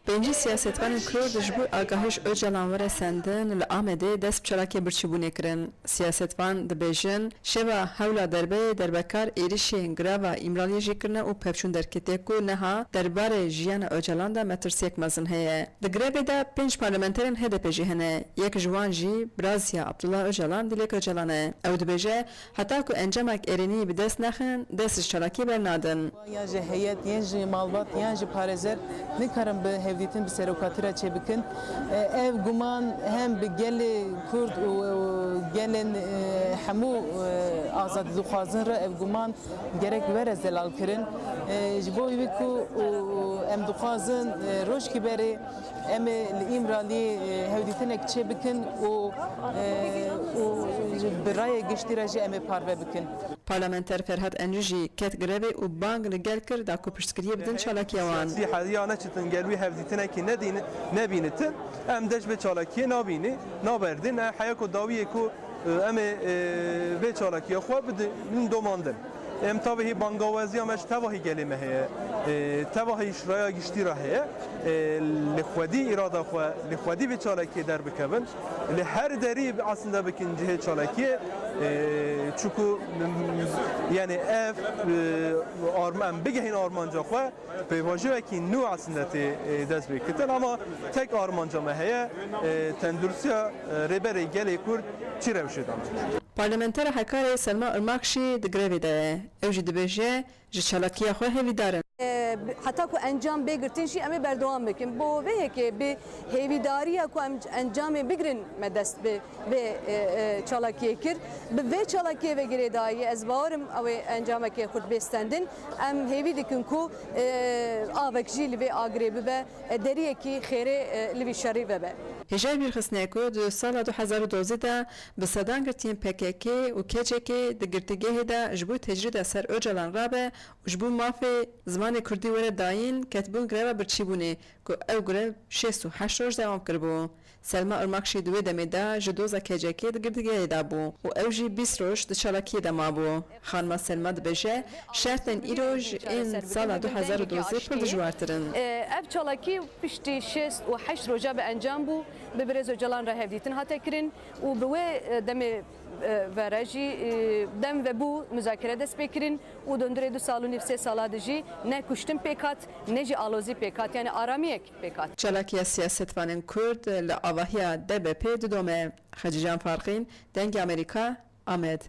Pêncî siyasetvanên Kurd ji bo agahiş Öcalan were sendin li Amedê dest bi çalakê birçîbûnê kirin. Siyasetvan dibêjin şeva hewla derbeyê derbekar êrişên grava îmraliyê jî kirine û pevçûn derketiye ku niha derbarê jiyana Öcalan da metirsiyek mezin heye. Di grevê de 5 parlamenterên HDP jî hene. Yek ji wan jî Birazya Abdullah Öcalan dilek Öcalan e. Ew dibêje heta ku encemek êrînî bi dest nexin dest ji çalakî bernadin. Yan ji heyet, yan ji malbat, yan ji parêzer nikarin bi hevdîtin bi serokatîra çêbikin. Ev guman hem bi gelê Kurd û gelên hemû azadî dixwazin re ev guman gerek were zelal kirin. Ji bo wî ku em dixwazin rojkî berê em li îmraliyê hevdîtinek çêbikin û bi rayê giştî re jî em ê parve bikin. Parlamenter Ferhat Encî jî ket grevê û bang li gel kir da ku piştgiriyê bidin çalakiya wan. Sîhaliya neçitin gel wî hevdîtinekî nebînitin em deş vê çalakiyê nabînî naberdin heya ku dawiyê ku em ê vê çalakiya xwe bidin domandin. Em tavehî bangaweziya me ji tevahî gelê me heye tevahî şiraya giştî re heye li xwedî îrada xwe li xwedî vê çalakiyê derbikevin li her derî aslında bikin cihê çalakiyê çuku yani ev em bigehin armanca xwe pêvajiyekî nû aslında tê dest pê kitin ama tek armanca me heye tendursiya rêberê gelê Kurd çi rewşê dana. Parlamentera Hekarê Selma Irmak jî di grevê de ye. Ew jî dibêje ji çalakiya xwe hevî darin. Heta ku encam bêgirtin jî em ê berdewam bikin. Bo vê yekê bi hêvîdariya ku em encamê bigirin me dest bi vê çalakiyê kir. Bi vê çalakiyê vegirê dayê ez bawerim ew ê encamekê xurt bêstendin. Em hêvî dikin ku avek jî li vê agirê bibe deriyekî xêrê li vî şerî vebe. Hêja Mîrxistinê ku di sala 2012 de bi sedan girtiyên PKK û keçekê di girtîgehê de ji bo tecrîda ser Öcalan rabe û ji bo mafê zimanê Kurdî were dayîn ketibûn greva birçîbûnê ku ew grev 68 roj dewam kiribû. Selma Irmak jî di wê demê de ji doza keçekê di girtîgehê de bû û ew jî 20 roj di çalakiyê de mabû. Xanma Selma dibêje şertên îro ji ên sala 2012 pir dijwartirin. Ev çalakî piştî 68 roja bi encam bû bi Birêz Öcalan re hevdîtin hate kirin û bi wê demê vere jî dem vebû müzakere dest pê kirin û döndurê 2 sal û nîv 3 sala de jî ne kuştin pêk hat ne jî alozî pêk hat yani aramiyek pêk hat. Çalakiya siyasetvanên Kurd li avahiya DBP didome. Xecican Farqîn, Dengê Amerîka, Amed.